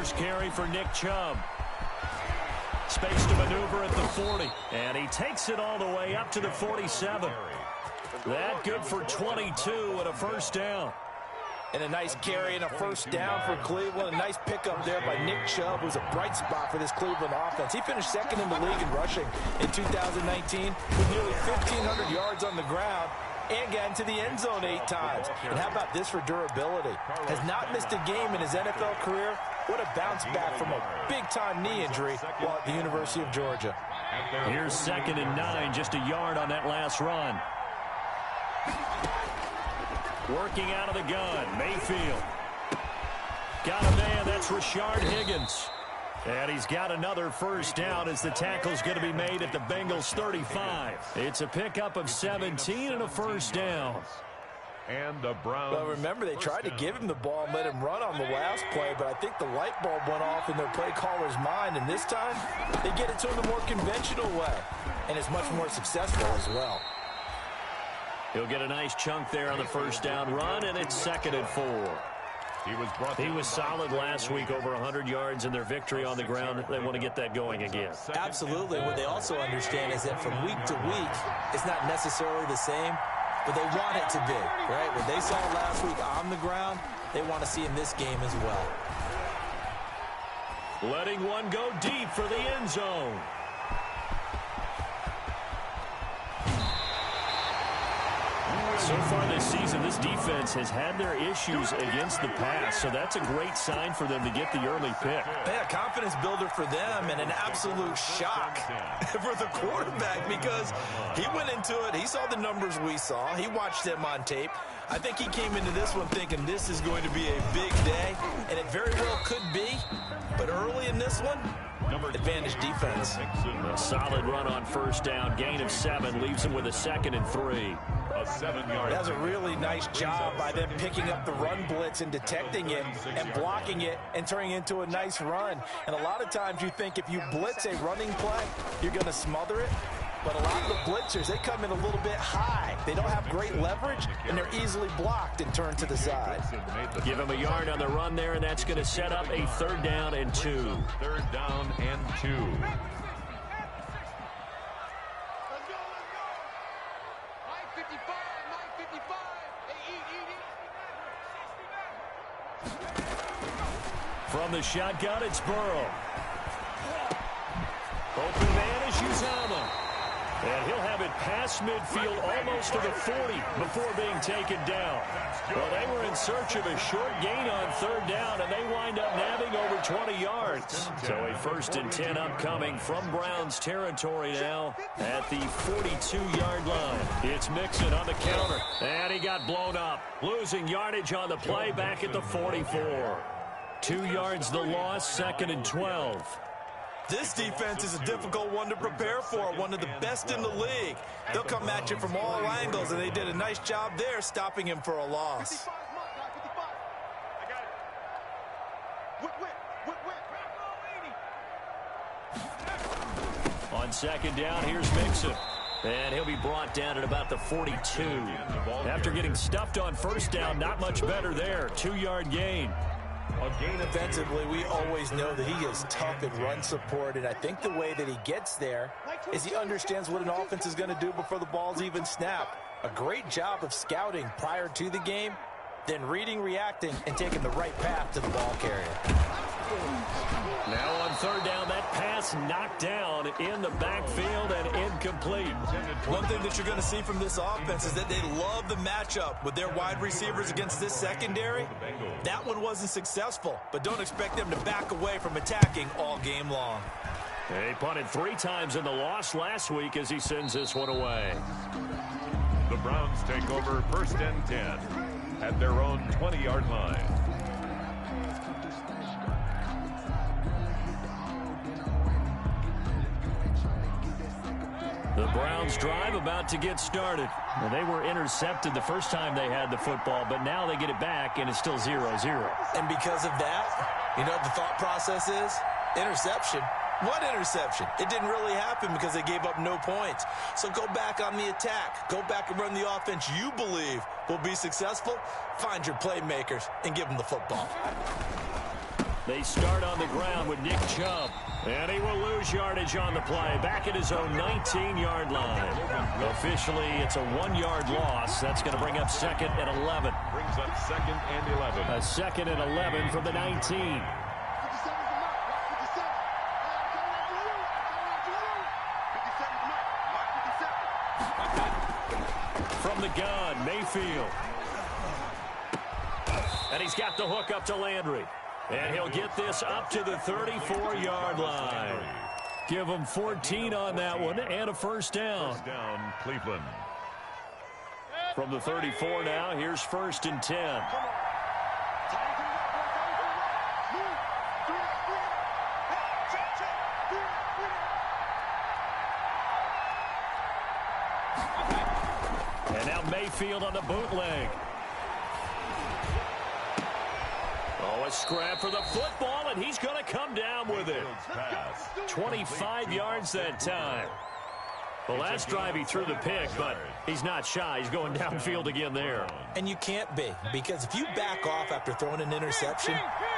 first carry for Nick Chubb. Space to maneuver at the 40. And he takes it all the way up to the 47. That good for 22 and a first down. And a nice carry and a first down for Cleveland. A nice pickup there by Nick Chubb, who's a bright spot for this Cleveland offense. He finished second in the league in rushing in 2019 with nearly 1,500 yards on the ground and got into the end zone 8 times. And how about this for durability? Has not missed a game in his NFL career. What a bounce back from a big-time knee injury while at the University of Georgia. Here's 2nd and 9, just a yard on that last run. Working out of the gun, Mayfield. Got a man, that's Rashard Higgins. And he's got another first down as the tackle's going to be made at the Bengals 35. It's a pickup of 17 and a first down. And the Browns. Well, remember, they tried to give him the ball and let him run on the last play, but I think the light bulb went off in their play caller's mind, and this time they get it to him the more conventional way, and it's much more successful as well. He'll get a nice chunk there on the first down run, and it's 2nd and 4. He was solid last week, over 100 yards in their victory on the ground. They want to get that going again. Absolutely. What they also understand is that from week to week, it's not necessarily the same, but they want it to be, right? What they saw last week on the ground, they want to see in this game as well. Letting one go deep for the end zone. So far this season, this defense has had their issues against the pass, so that's a great sign for them to get the early pick. Yeah, confidence builder for them and an absolute shock for the quarterback because he went into it. He saw the numbers we saw. He watched them on tape. I think he came into this one thinking this is going to be a big day, and it very well could be. But early in this one, advantage defense. A solid run on first down. Gain of 7 leaves him with a 2nd and 3. That's a really nice job by them picking up the run blitz and detecting it and blocking it and turning it into a nice run. And a lot of times you think if you blitz a running play, you're going to smother it. But a lot of the blitzers, they come in a little bit high. They don't have great leverage, and they're easily blocked and turned to the side. Give him a yard on the run there, and that's going to set up a 3rd down and 2. 3rd down and 2. From the shotgun, it's Burrow. Open man is Uzama. And he'll have it past midfield almost to the 40 before being taken down. Well, they were in search of a short gain on 3rd down, and they wind up nabbing over 20 yards. So a 1st and 10 upcoming from Browns territory now at the 42-yard line. It's Mixon on the counter, and he got blown up. Losing yardage on the play back at the 44. 2 yards the loss, 2nd and 12. This defense is a difficult one to prepare for, one of the best in the league. They'll come at you from all angles, and they did a nice job there stopping him for a loss. On 2nd down, here's Mixon. And he'll be brought down at about the 42. After getting stuffed on 1st down, not much better there. 2-yard gain. Again, offensively, we always know that he is tough in run support, and I think the way that he gets there is he understands what an offense is going to do before the ball's even snapped. A great job of scouting prior to the game, then reading, reacting, and taking the right path to the ball carrier. Now on 3rd down, that pass knocked down in the backfield and incomplete. One thing that you're going to see from this offense is that they love the matchup with their wide receivers against this secondary. That one wasn't successful, but don't expect them to back away from attacking all game long. He punted 3 times in the loss last week as he sends this one away. The Browns take over 1st and 10 at their own 20-yard line. The Browns drive about to get started. Well, they were intercepted the first time they had the football, but now they get it back, and it's still 0-0. And because of that, you know what the thought process is? Interception. What interception? It didn't really happen because they gave up no points. So go back on the attack. Go back and run the offense you believe will be successful. Find your playmakers and give them the football. They start on the ground with Nick Chubb. And he will lose yardage on the play. Back at his own 19-yard line. Officially, it's a 1-yard loss. That's going to bring up 2nd and 11. Brings up 2nd and 11. A 2nd and 11 from the 19. From the gun, Mayfield. And he's got the hook up to Landry. And he'll get this up to the 34-yard line. Give him 14 on that one and a first down. First down, Cleveland. From the 34 now, here's 1st and 10. And now Mayfield on the bootleg. Oh, a scrap for the football, and he's going to come down with it. 25 yards that time. The last drive he threw the pick, but he's not shy. He's going downfield again there. And you can't be, because if you back off after throwing an interception,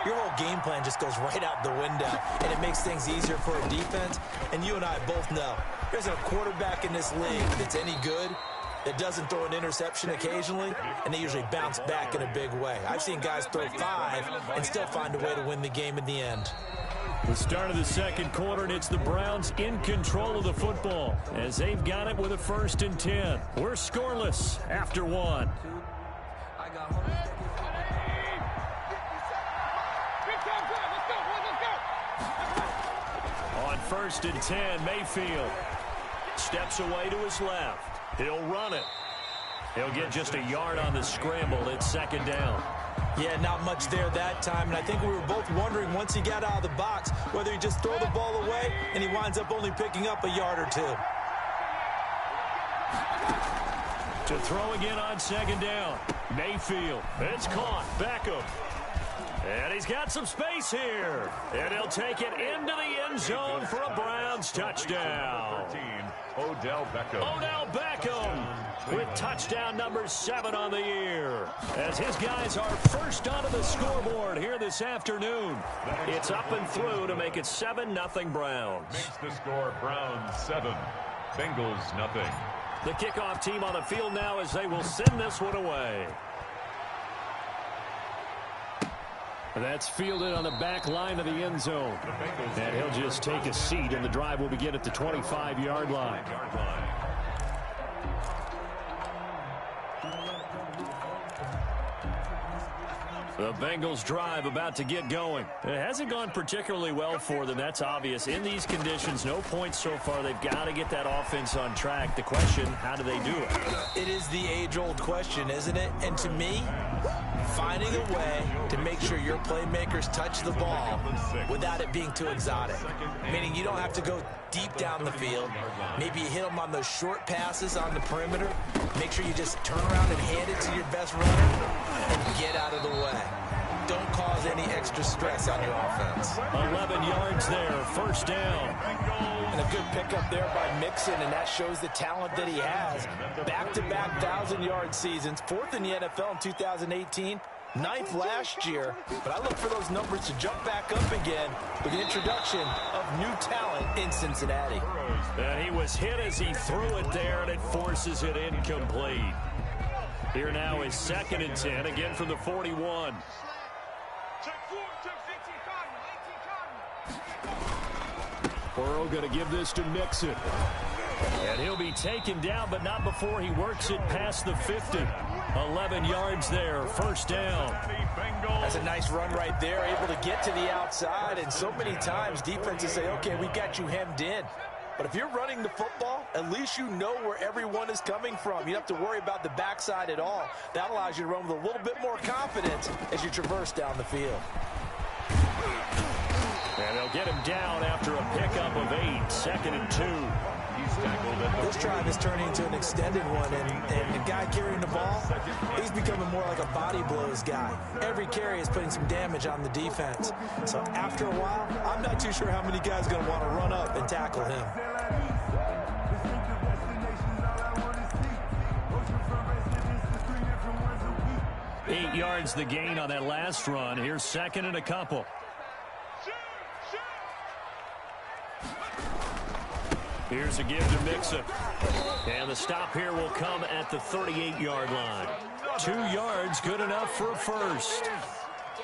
your whole game plan just goes right out the window, and it makes things easier for a defense. And you and I both know there's a quarterback in this league that's any good that doesn't throw an interception occasionally, and they usually bounce back in a big way. I've seen guys throw 5 and still find a way to win the game in the end. The start of the second quarter, and it's the Browns in control of the football as they've got it with a 1st and 10. We're scoreless after 1. On 1st and 10, Mayfield steps away to his left. He'll run it. He'll get just a yard on the scramble. It's 2nd down. Yeah, not much there that time, and I think we were both wondering once he got out of the box whether he just throw the ball away and he winds up only picking up a yard or 2. To throw again on 2nd down. Mayfield. It's caught. Beckham. And he's got some space here. And he'll take it into the end zone for a Browns touchdown. 13, Odell Beckham. Odell Beckham with touchdown number 7 on the year. As his guys are first onto the scoreboard here this afternoon. It's up and through to make it 7-0 Browns. Makes the score Browns 7, Bengals nothing. The kickoff team on the field now as they will send this one away. That's fielded on the back line of the end zone. And he'll just take a seat, and the drive will begin at the 25-yard line. The Bengals drive about to get going. It hasn't gone particularly well for them, that's obvious. In these conditions, no points so far. They've got to get that offense on track. The question, how do they do it? It is the age-old question, isn't it? And to me, finding a way to make sure your playmakers touch the ball without it being too exotic. Meaning you don't have to go deep down the field. Maybe you hit them on those short passes on the perimeter. Make sure you just turn around and hand it to your best runner and get out of the way. Don't cause any extra stress on your offense. 11 yards there, 1st down. And a good pickup there by Mixon, and that shows the talent that he has. Back-to-back 1,000-yard seasons, 4th in the NFL in 2018, 9th last year. But I look for those numbers to jump back up again with the introduction of new talent in Cincinnati. And he was hit as he threw it there, and it forces it incomplete. Here now is 2nd and 10, again from the 41. Burrow going to give this to Mixon. And he'll be taken down, but not before he works it past the 50. 11 yards there, 1st down. That's a nice run right there, able to get to the outside. And so many times defenses say, okay, we got you hemmed in. But if you're running the football, at least you know where everyone is coming from. You don't have to worry about the backside at all. That allows you to run with a little bit more confidence as you traverse down the field. And they'll get him down after a pickup of 8, 2nd and 2. This drive is turning into an extended one, and the guy carrying the ball, he's becoming more like a body blows guy. Every carry is putting some damage on the defense. So after a while, I'm not too sure how many guys are going to want to run up and tackle him. Eight yards the gain on that last run. Here's 2nd and a couple. Here's a give to Mixon. And the stop here will come at the 38-yard line. 2 yards, good enough for a first.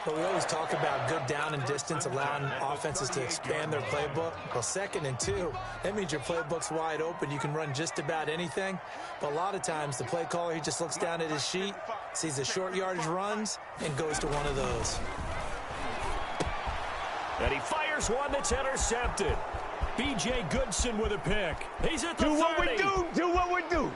But we always talk about good down and distance, allowing offenses to expand their playbook. Well, 2nd and 2, that means your playbook's wide open. You can run just about anything. But a lot of times, the play caller, he just looks down at his sheet, sees the short yardage runs, and goes to one of those. And he fires one that's intercepted. B.J. Goodson with a pick. He's at the 30. Do what we do. Do what we do.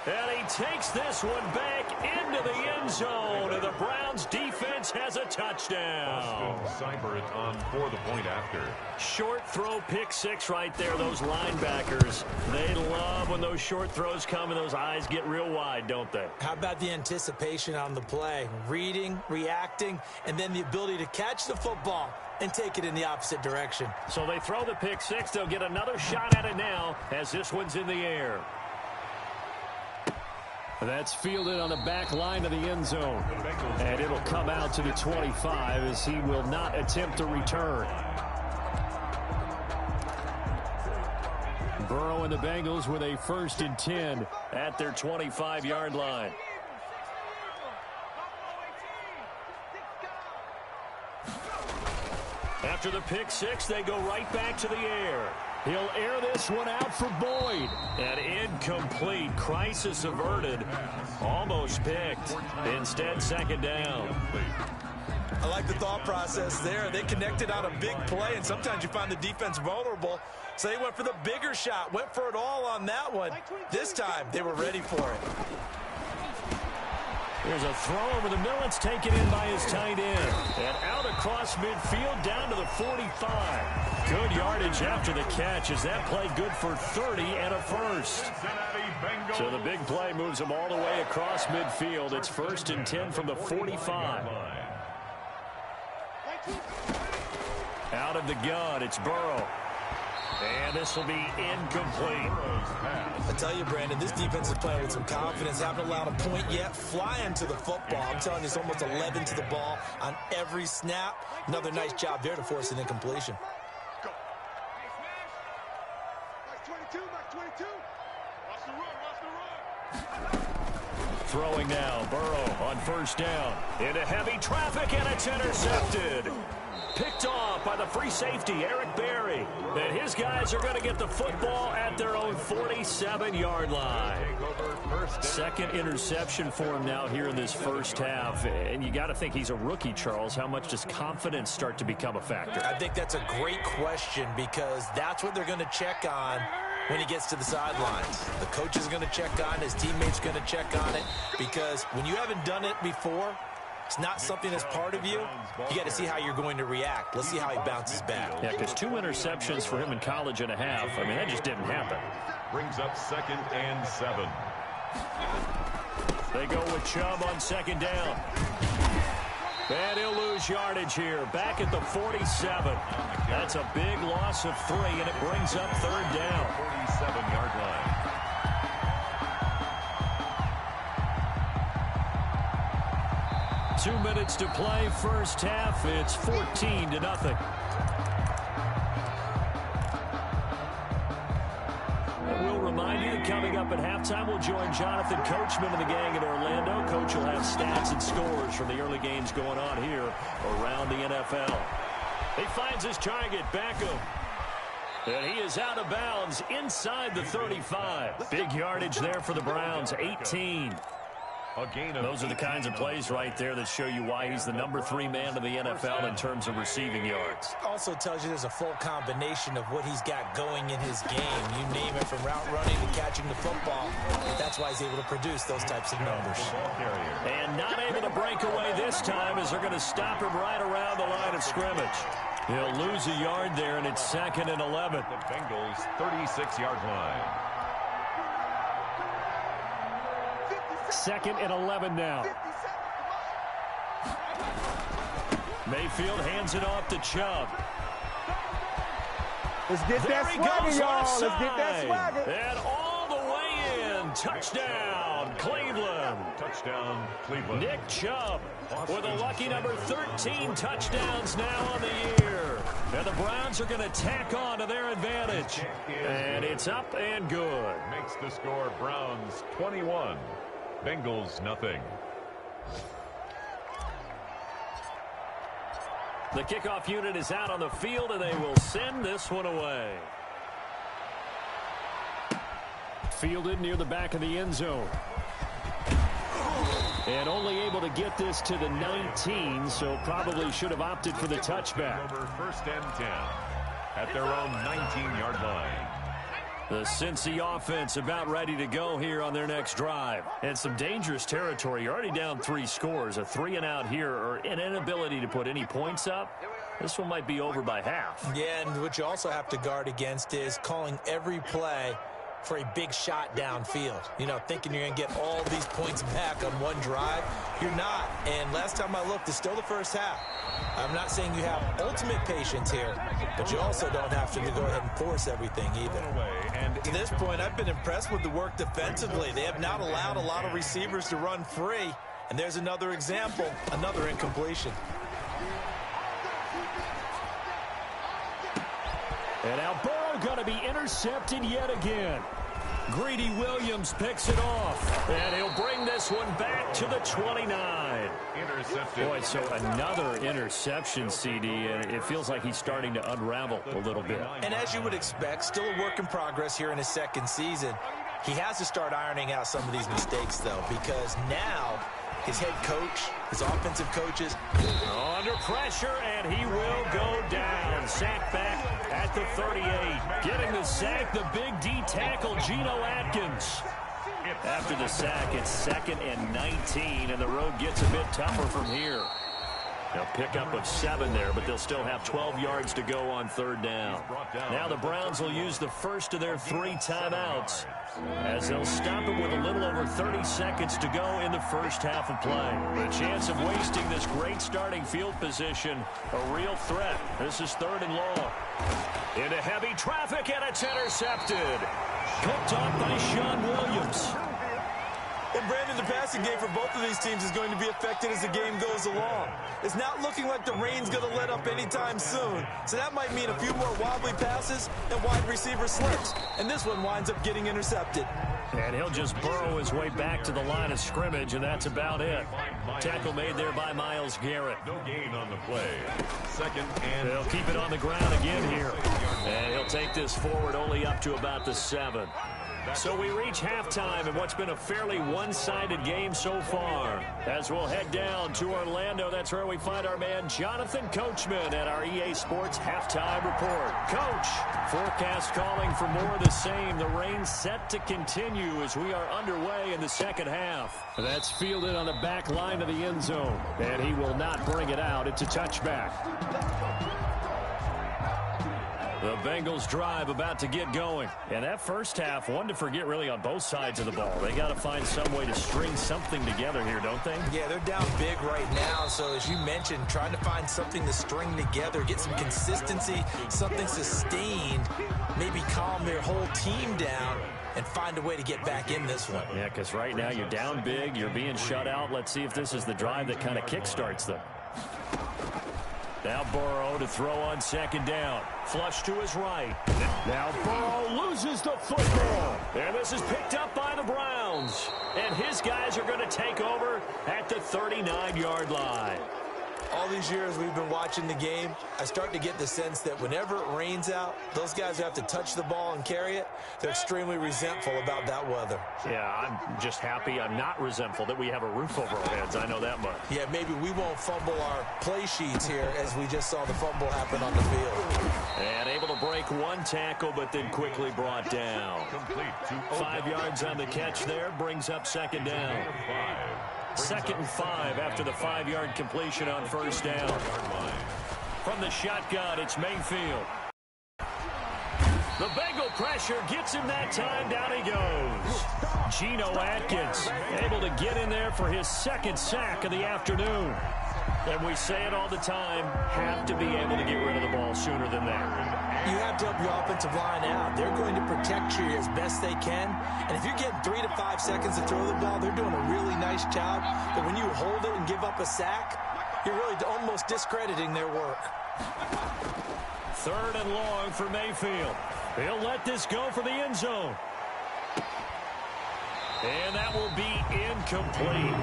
And he takes this one back into the end zone, and the Browns defense has a touchdown. Seibert on for the point after. Short throw, pick 6 right there. Those linebackers, they love when those short throws come and those eyes get real wide, don't they? How about the anticipation on the play? Reading, reacting, and then the ability to catch the football and take it in the opposite direction. So they throw the pick 6. They'll get another shot at it now as this one's in the air. That's fielded on the back line of the end zone. And it'll come out to the 25 as he will not attempt a return. Burrow and the Bengals with a 1st and 10 at their 25-yard line. After the pick 6, they go right back to the air. He'll air this one out for Boyd. And incomplete. Crisis averted. Almost picked. Instead, 2nd down. I like the thought process there. They connected on a big play, and sometimes you find the defense vulnerable. So they went for the bigger shot, went for it all on that one. This time, they were ready for it. There's a throw over the middle. It's taken in by his tight end. And out across midfield down to the 45. Good yardage after the catch as that play good for 30 and a first. So the big play moves them all the way across midfield. It's 1st and 10 from the 45. Out of the gun, it's Burrow. And this will be incomplete. I tell you, Brandon, this defense is playing with some confidence. Haven't allowed a point yet. Flying to the football. I'm telling you, it's almost 11 to the ball on every snap. Another nice job there to force an incompletion. Throwing now, Burrow on 1st down. Into heavy traffic, and it's intercepted. Picked off by the free safety, Eric Berry. And his guys are going to get the football at their own 47-yard line. 2nd interception for him now here in this first half. And you got to think he's a rookie, Charles. How much does confidence start to become a factor? I think that's a great question because that's what they're going to check on when he gets to the sidelines. The coach is going to check on it. His teammates are going to check on it because when you haven't done it before, it's not something that's part of you. You got to see how you're going to react. Let's see how he bounces back. Yeah, because 2 interceptions for him in college and a half. I mean, that just didn't happen. Brings up 2nd and 7. They go with Chubb on 2nd down. And he'll lose yardage here. Back at the 47. That's a big loss of 3, and it brings up 3rd down. 47-yard line. Two minutes to play, first half. It's 14-0. And we'll remind you that coming up at halftime, we'll join Jonathan Coachman and the gang in Orlando. Coach will have stats and scores from the early games going on here around the NFL. He finds his target, Beckham. And he is out of bounds inside the 35. Big yardage there for the Browns, 18. Those are the kinds of plays right there that show you why he's the number 3 man in the NFL in terms of receiving yards. Also tells you there's a full combination of what he's got going in his game. You name it, from route running to catching the football. That's why he's able to produce those types of numbers. And not able to break away this time as they're going to stop him right around the line of scrimmage. He'll lose a yard there, and it's 2nd and 11. The Bengals' 36-yard line. 2nd and 11 now. Mayfield hands it off to Chubb. Let's get that swagger, y'all. Let's get that swagger. And all the way in. Touchdown, Cleveland. Touchdown, Cleveland. Nick Chubb with a lucky number 13 touchdowns now on the year. And the Browns are going to tack on to their advantage. And it's up and good. Makes the score Browns 21, Bengals nothing. The kickoff unit is out on the field, and they will send this one away. Fielded near the back of the end zone. And only able to get this to the 19, so probably should have opted for the touchback. Over first and 10 at their own 19-yard line. The Cincy offense about ready to go here on their next drive. And some dangerous territory. You're already down 3 scores. A 3-and-out here, or an inability to put any points up. This one might be over by half. Yeah, and what you also have to guard against is calling every play for a big shot downfield. You know, thinking you're going to get all these points back on one drive. You're not. And last time I looked, it's still the first half. I'm not saying you have ultimate patience here, but you also don't have to go ahead and force everything either. To this point, I've been impressed with the work defensively. They have not allowed a lot of receivers to run free. And there's another example, another incompletion. And now Burrow going to be intercepted yet again. Greedy Williams picks it off. And he'll bring this one back to the 29. Intercepted. Boy, so another interception, CD, and it feels like he's starting to unravel a little bit. And as you would expect, still a work in progress here in his second season. He has to start ironing out some of these mistakes, though, because now his head coach, his offensive coaches, under pressure, and he will go down. Sack back at the 38. Getting the sack, the big D tackle, Geno Atkins. After the sack, it's 2nd and 19, and the road gets a bit tougher from here. They'll pick up of 7 there, but they'll still have 12 yards to go on 3rd down. Now the Browns will use the first of their 3 timeouts, as they'll stop it with a little over 30 seconds to go in the first half of play. The chance of wasting this great starting field position, a real threat. This is 3rd and long. Into heavy traffic, and it's intercepted. Picked off by Sean Williams. And Brandon, the passing game for both of these teams is going to be affected as the game goes along. It's not looking like the rain's going to let up anytime soon. So that might mean a few more wobbly passes and wide receiver slips. And this one winds up getting intercepted. And he'll just burrow his way back to the line of scrimmage, and that's about it. Tackle made there by Myles Garrett. No gain on the play. 2nd and They'll keep it on the ground again here. And he'll take this forward only up to about the 7. So we reach halftime in what's been a fairly one-sided game so far. As we'll head down to Orlando, that's where we find our man Jonathan Coachman at our EA Sports Halftime Report. Coach, forecast calling for more of the same. The rain set to continue as we are underway in the second half. That's fielded on the back line of the end zone. And he will not bring it out. It's a touchback. The Bengals drive about to get going. And that first half, one to forget really on both sides of the ball. They got to find some way to string something together here, don't they? Yeah, they're down big right now. So as you mentioned, trying to find something to string together, get some consistency, something sustained, maybe calm their whole team down and find a way to get back in this one. Yeah, because right now you're down big, you're being shut out. Let's see if this is the drive that kind of kickstarts them. Now Burrow to throw on 2nd down. Flush to his right. Now Burrow loses the football. And this is picked up by the Browns. And his guys are going to take over at the 39-yard line. All these years we've been watching the game, I start to get the sense that whenever it rains out, those guys who have to touch the ball and carry it, they're extremely resentful about that weather. Yeah, I'm just happy I'm not resentful that we have a roof over our heads. I know that much. Yeah, maybe we won't fumble our play sheets here as we just saw the fumble happen on the field. And able to break one tackle, but then quickly brought down. 5 yards on the catch there, brings up 2nd down. 2nd and 5 after the 5-yard completion on 1st down. From the shotgun, it's Mayfield. The Bengal pressure gets him that time. Down he goes. Geno Atkins able to get in there for his 2nd sack of the afternoon. And we say it all the time, have to be able to get rid of the ball sooner than that. You have to help your offensive line out. They're going to protect you as best they can. And if you're getting 3 to 5 seconds to throw the ball, they're doing a really nice job. But when you hold it and give up a sack, you're really almost discrediting their work. Third and long for Mayfield. He'll let this go for the end zone. And that will be incomplete.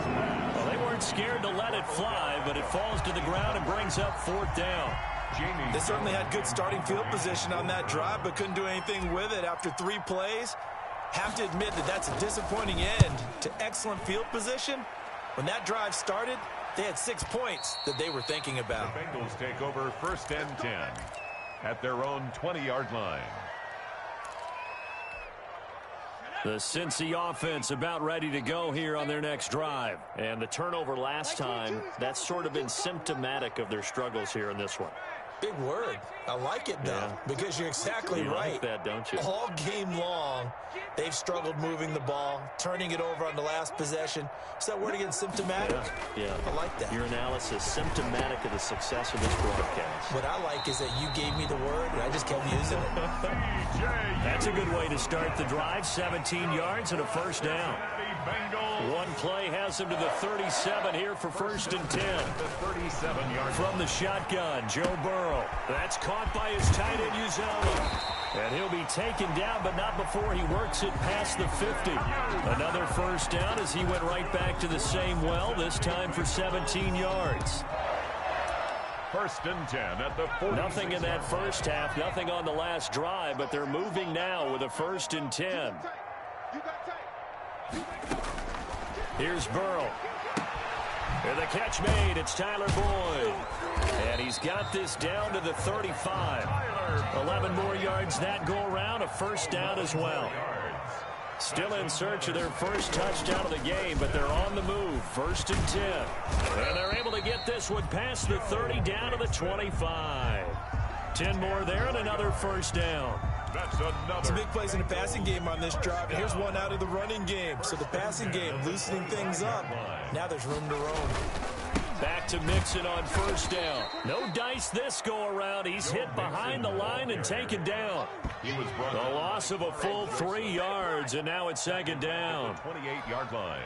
Well, they weren't scared to let it fly, but it falls to the ground and brings up fourth down. They certainly had good starting field position on that drive, but couldn't do anything with it after 3 plays. Have to admit that that's a disappointing end to excellent field position. When that drive started, they had 6 points that they were thinking about. The Bengals take over first and 10 at their own 20-yard line. The Cincy offense about ready to go here on their next drive. And the turnover last time, that's sort of been symptomatic of their struggles here in this one. Big word. I like it, though, because you're exactly right. You like that, don't you? All game long, they've struggled moving the ball, turning it over on the last possession. Is that word again, symptomatic? Yeah. I like that. Your analysis, symptomatic of the success of this broadcast. What I like is that you gave me the word, and I just kept using it. That's a good way to start the drive. 17 yards and a first down. One play has him to the 37 here for first and 10. From the shotgun, Joe Burrow. That's caught by his tight end, Uzomah. And he'll be taken down, but not before he works it past the 50. Another first down as he went right back to the same well, this time for 17 yards. First and 10 at the 40. Nothing in that first half, nothing on the last drive, but they're moving now with a first and 10. Here's Burrow. And the catch made. It's Tyler Boyd. And he's got this down to the 35. 11 more yards that go around. A first down as well. Still in search of their first touchdown of the game, but they're on the move. First and 10. And they're able to get this one past the 30 down to the 25. 10 more there and another first down. Some big plays in the passing game on this drive. And here's one out of the running game. So the passing game loosening things up. Now there's room to roam. Back to Mixon on first down. No dice this go around. He's hit behind the line and taken down. The loss of a full 3 yards, and now it's second down. 28-yard line.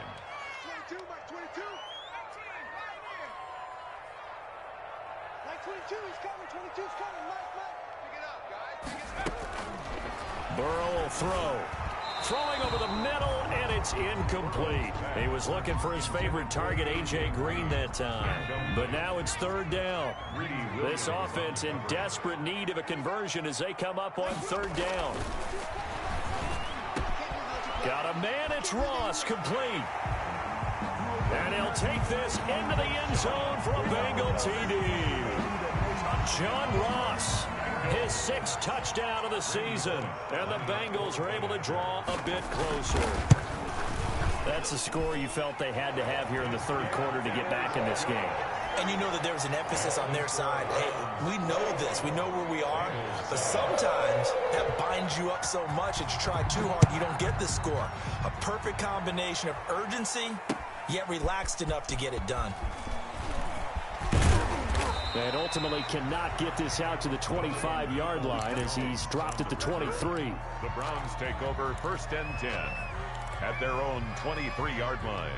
Burrow will throw. Throwing over the middle, and it's incomplete. He was looking for his favorite target, A.J. Green, that time. But now it's third down. This offense in desperate need of a conversion as they come up on third down. Got a man, it's Ross, complete. And he'll take this into the end zone for a Bengal TD. John Ross, his 6th touchdown of the season. And the Bengals are able to draw a bit closer. That's the score you felt they had to have here in the third quarter to get back in this game. And you know that there was an emphasis on their side. Hey, we know this. We know where we are. But sometimes that binds you up so much that you try too hard, you don't get the score. A perfect combination of urgency, yet relaxed enough to get it done. And ultimately cannot get this out to the 25-yard line as he's dropped at the 23. The Browns take over first and 10 at their own 23-yard line.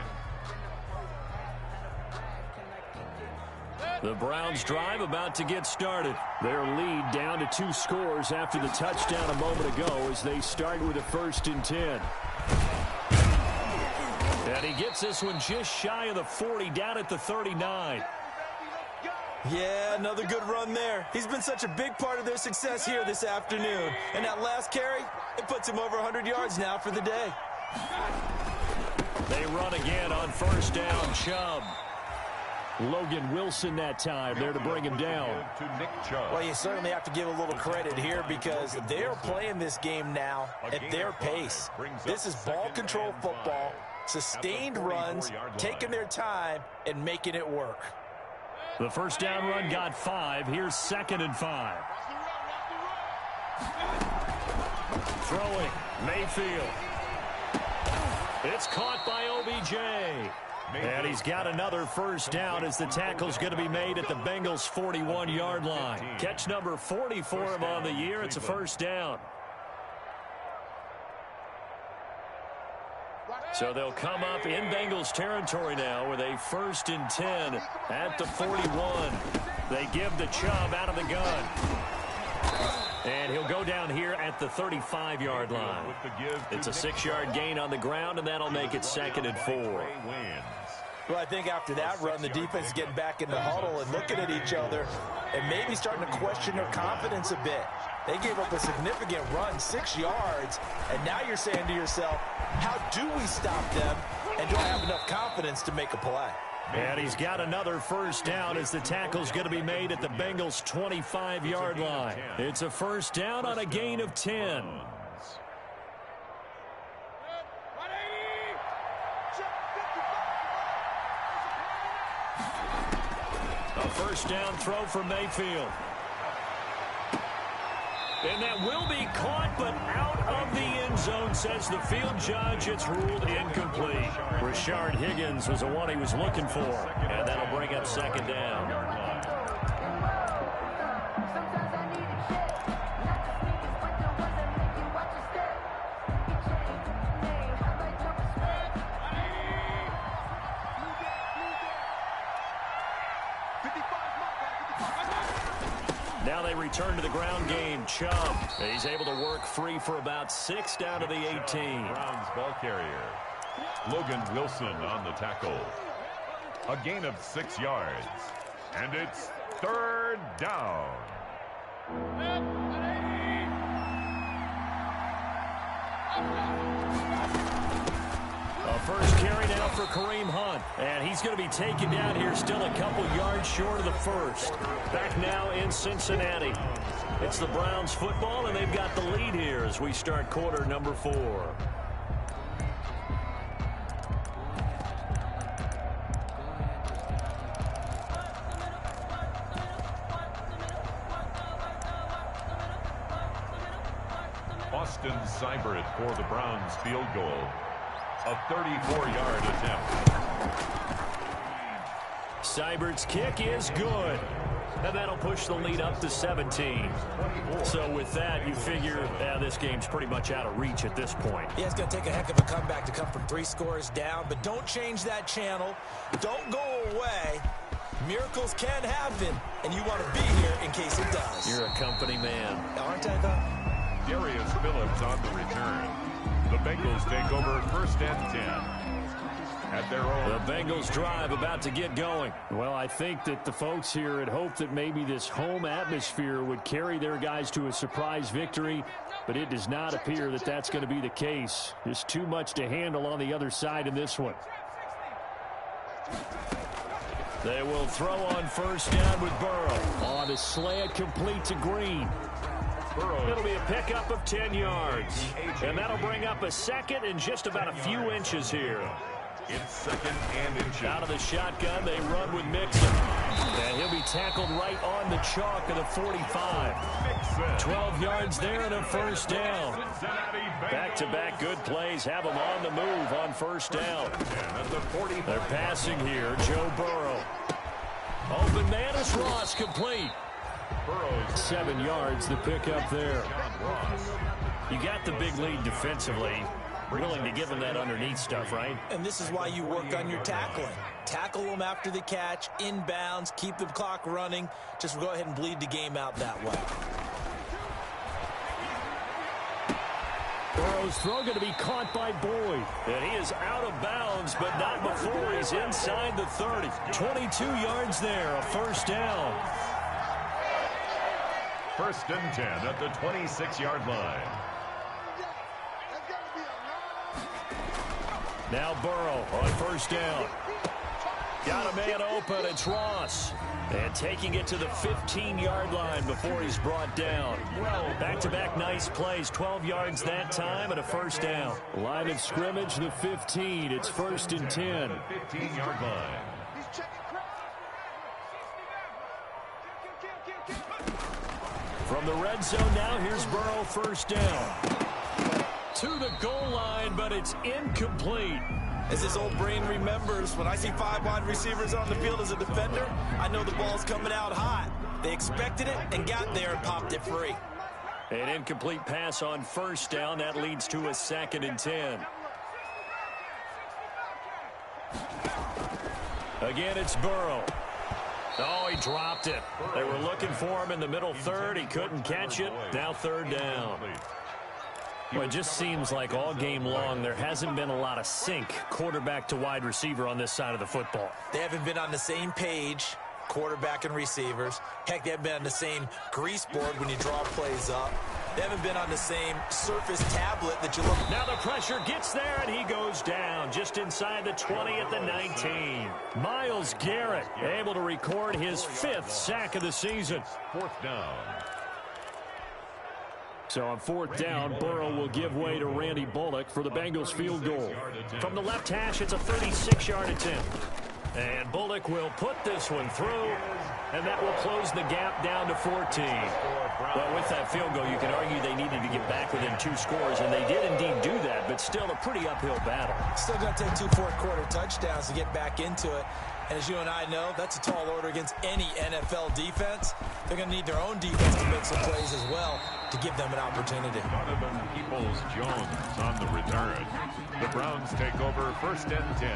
The Browns drive about to get started. Their lead down to 2 scores after the touchdown a moment ago as they start with a first and 10. And he gets this one just shy of the 40, down at the 39. Yeah, another good run there. He's been such a big part of their success here this afternoon. And that last carry, it puts him over 100 yards now for the day. They run again on first down. Chubb. Logan Wilson that time there to bring him down. Well, you certainly have to give a little credit here because they're playing this game now at their pace. This is ball control football, sustained runs, taking their time and making it work. The first down run got 5. Here's second and 5. Throwing. Mayfield. It's caught by OBJ. And he's got another first down as the tackle's going to be made at the Bengals' 41-yard line. Catch number 40 for him on the year. It's a first down. So they'll come up in Bengals territory now with a first and 10 at the 41. They give the Chubb out of the gun. And he'll go down here at the 35-yard line. It's a 6-yard gain on the ground, and that'll make it 2nd and 4. Well, I think after that run, the defense is getting back in the huddle and looking at each other and maybe starting to question their confidence a bit. They gave up a significant run, 6 yards, and now you're saying to yourself, how do we stop them, and do I have enough confidence to make a play? And he's got another first down as the tackle's going to be made at the Bengals' 25-yard line. It's a first down on a gain of 10. A first down throw for Mayfield. And that will be caught, but out of the end zone, says the field judge. It's ruled incomplete. Rashard Higgins was the one he was looking for, and that'll bring up 2nd down. Now they return to the ground game. Chubb, he's able to work free for about 6 down to the 18. Browns ball carrier. Logan Wilson on the tackle. A gain of 6 yards. And it's 3rd down. A first carry now for Kareem Hunt. And he's going to be taken down here still a couple yards short of the first. Back now in Cincinnati. It's the Browns football, and they've got the lead here as we start quarter number 4. Austin Seibert for the Browns field goal. A 34-yard attempt. Seibert's kick is good. And that'll push the lead up to 17. So with that, you figure this game's pretty much out of reach at this point. Yeah, it's going to take a heck of a comeback to come from 3 scores down, but don't change that channel. Don't go away. Miracles can happen, and you want to be here in case it does. You're a company man. Aren't I, though? Darius Phillips on the return. The Bengals take over 1st and 10. At their own. The Bengals drive about to get going. Well, I think that the folks here had hoped that maybe this home atmosphere would carry their guys to a surprise victory, but it does not appear that that's going to be the case. Just too much to handle on the other side in this one. They will throw on first down with Burrow. On a slant, complete to Green. It'll be a pickup of 10 yards. And that'll bring up a 2nd and just about a few inches here. It's 2nd and inches. Out of the shotgun, they run with Mixon. And he'll be tackled right on the chalk of the 45. 12 yards there and a first down. Back-to-back good plays have them on the move on first down. They're passing here. Joe Burrow. Open man is Ross, complete. 7 yards, the pickup there. You got the big lead defensively. Willing to give them that underneath stuff, right? And this is why you work on your tackling. Tackle them after the catch, inbounds, keep the clock running. Just go ahead and bleed the game out that way. Burrow's throw going to be caught by Boyd. And he is out of bounds, but not before he's inside the 30. 22 yards there, a first down. 1st and 10 at the 26-yard line. Now Burrow on first down. Got a man open. It's Ross. And taking it to the 15-yard line before he's brought down. Back-to-back nice plays. 12 yards that time and a first down. Line of scrimmage, the 15. It's 1st and 10. 15-yard line. From the red zone now, here's Burrow first down. To the goal line, but it's incomplete. As his old brain remembers, when I see 5 wide receivers on the field as a defender, I know the ball's coming out hot. They expected it and got there and popped it free. An incomplete pass on first down. That leads to a 2nd and 10. Again, it's Burrow. Oh, he dropped it. They were looking for him in the middle third. He couldn't catch it. Now third down. Well, it just seems like all game long there hasn't been a lot of sync quarterback to wide receiver on this side of the football. They haven't been on the same page, quarterback and receivers. Heck, they haven't been on the same grease board when you draw plays up. They haven't been on the same surface tablet that you look. Now the pressure gets there, and he goes down just inside the 20 at the 19. Myles Garrett able to record his 5th sack of the season. Fourth down. So on fourth down, Burrow will give way to Randy Bullock for the Bengals field goal. From the left hash, it's a 36-yard attempt. And Bullock will put this one through, and that will close the gap down to 14. Well, with that field goal, you can argue they needed to get back within 2 scores, and they did indeed do that, but still a pretty uphill battle. Still going to take 2 fourth-quarter touchdowns to get back into it. And as you and I know, that's a tall order against any NFL defense. They're going to need their own defense to make some plays as well to give them an opportunity. Donovan Peoples-Jones on the return. The Browns take over 1st and 10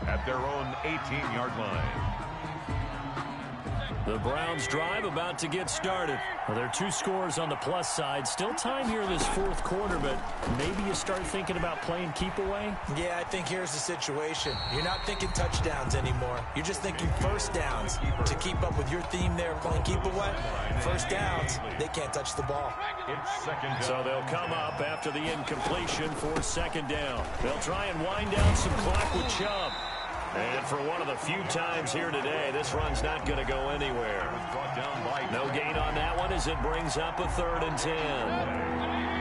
at their own 18-yard line. The Browns drive about to get started. Well, there are 2 scores on the plus side. Still time here in this 4th quarter, but maybe you start thinking about playing keep away? Yeah, I think here's the situation. You're not thinking touchdowns anymore. You're just thinking first downs. To keep up with your theme there, playing keep away, first downs, they can't touch the ball. It's second down. So they'll come up after the incompletion for second down. They'll try and wind down some clock with Chubb. And for one of the few times here today, this run's not going to go anywhere. No gain on that one as it brings up a 3rd and 10.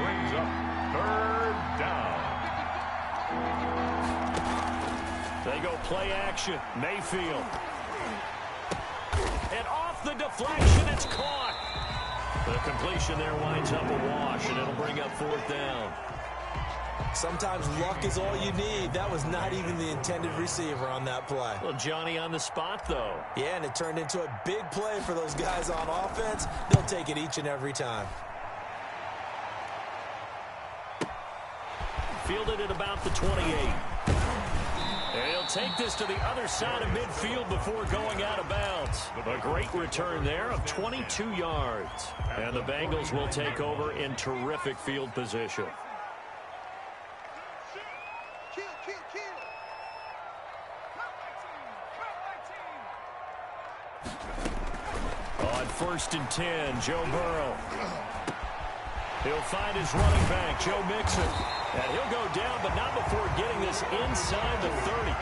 Brings up 3rd down. They go play action. Mayfield. And off the deflection, it's caught. The completion there winds up a wash, and it'll bring up 4th down. Sometimes luck is all you need. That was not even the intended receiver on that play. Well, Johnny on the spot, though. Yeah, and it turned into a big play for those guys on offense. They'll take it each and every time. Fielded at about the 28. And he'll take this to the other side of midfield before going out of bounds. A great return there of 22 yards. And the Bengals will take over in terrific field position. On 1st and 10, Joe Burrow. He'll find his running back, Joe Mixon. And he'll go down, but not before getting this inside the 30.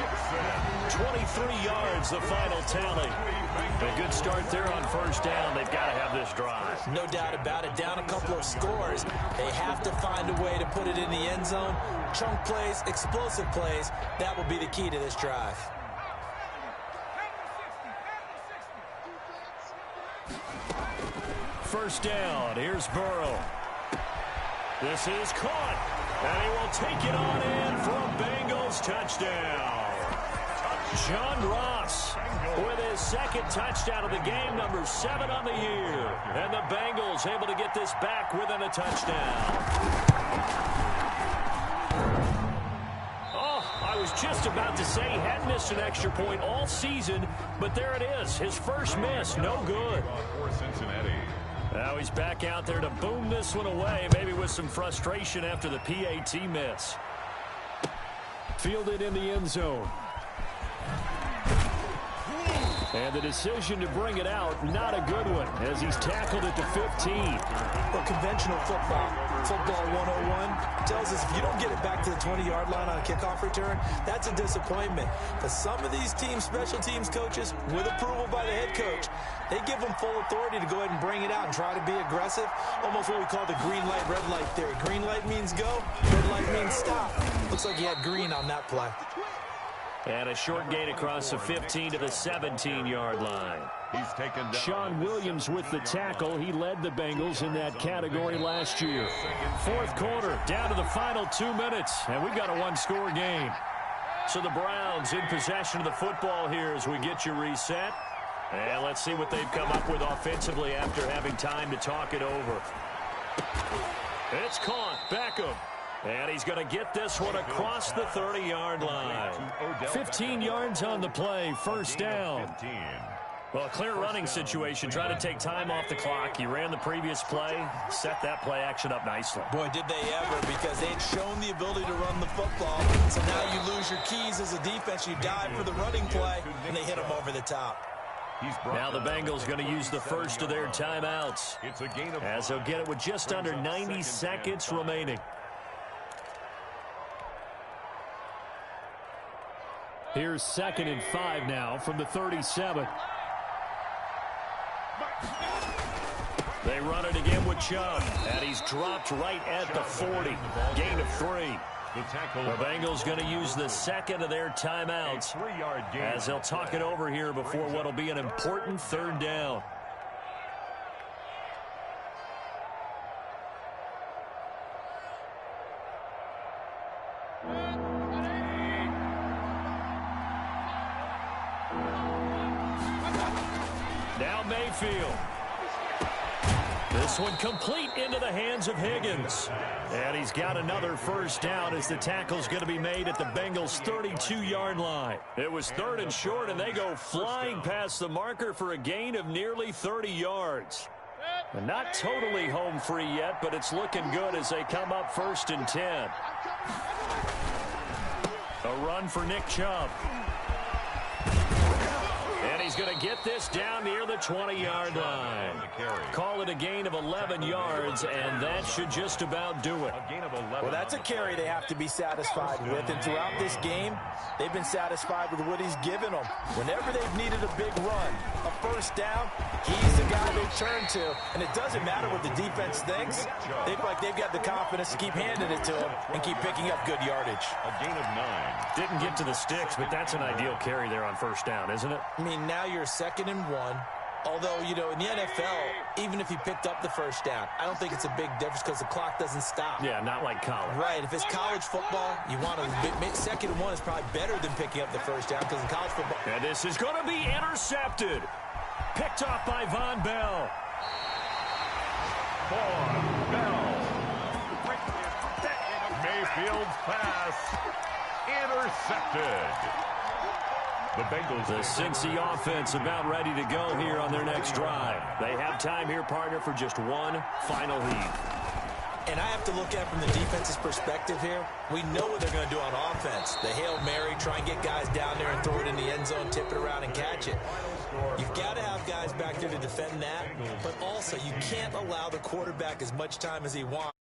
23 yards, the final tally. A good start there on 1st down. They've got to have this drive. No doubt about it. Down a couple of scores. They have to find a way to put it in the end zone. Chunk plays, explosive plays. That will be the key to this drive. First down. Here's Burrow. This is caught. And he will take it on in for a Bengals touchdown. John Ross with his 2nd touchdown of the game, number 7 on the year. And the Bengals able to get this back within a touchdown. I was just about to say he hadn't missed an extra point all season, but there it is. His first miss, no good. For Cincinnati. Now he's back out there to boom this one away, maybe with some frustration after the PAT miss. Fielded in the end zone. And the decision to bring it out, not a good one, as he's tackled at the 15. Well, conventional football 101, tells us if you don't get it back to the 20-yard line on a kickoff return, that's a disappointment. But some of these teams, special teams coaches, with approval by the head coach, they give them full authority to go ahead and bring it out and try to be aggressive. Almost what we call the green light, red light theory. Green light means go, red light means stop. Looks like he had green on that play. And a short gain across the 15 to the 17-yard line. He's taken down. Sean Williams with the tackle. He led the Bengals in that category last year. 4th quarter, down to the final 2 minutes, and we've got a 1-score game. So the Browns in possession of the football here as we get you reset. And let's see what they've come up with offensively after having time to talk it over. It's caught. Beckham. And he's going to get this one across the 30-yard line. 15 yards on the play, first down. Well, a clear running situation, trying to take time off the clock. He ran the previous play, set that play action up nicely. Boy, did they ever, because they had shown the ability to run the football. So now you lose your keys as a defense. You dive for the running play, and they hit them over the top. Now the Bengals going to use the first of their timeouts, as they'll get it with just under 90 seconds remaining. Here's 2nd and 5 now from the 37. They run it again with Chubb, and he's dropped right at the 40. Gain of 3. The Bengals going to use the second of their timeouts as they'll talk it over here before what will be an important 3rd down. Now Mayfield. This one complete into the hands of Higgins. And he's got another 1st down as the tackle's going to be made at the Bengals' 32-yard line. It was 3rd and short, and they go flying past the marker for a gain of nearly 30 yards. And not totally home free yet, but it's looking good as they come up 1st and 10. A run for Nick Chubb. And he's going to get this down near the 20-yard line. Call it a gain of 11 yards, and that should just about do it. Well, that's a carry they have to be satisfied with, and throughout this game, they've been satisfied with what he's given them. Whenever they've needed a big run, a 1st down, he's the guy they turn to, and it doesn't matter what the defense thinks. They feel like they've got the confidence to keep handing it to him and keep picking up good yardage. A gain of 9. Didn't get to the sticks, but that's an ideal carry there on 1st down, isn't it? I mean, now you're 2nd and 1. Although, you know, in the NFL, even if he picked up the 1st down, I don't think it's a big difference because the clock doesn't stop. Yeah, not like college. Right. If it's college football, you want to 2nd and 1 is probably better than picking up the 1st down because in college football. And this is going to be intercepted. Picked off by Von Bell. Von Bell. Mayfield's pass intercepted. The Bengals. The Cincy offense about ready to go here on their next drive. They have time here, partner, for just one final lead. And I have to look at it from the defense's perspective here. We know what they're going to do on offense. The Hail Mary, try and get guys down there and throw it in the end zone, tip it around and catch it. You've got to have guys back there to defend that, but also you can't allow the quarterback as much time as he wants.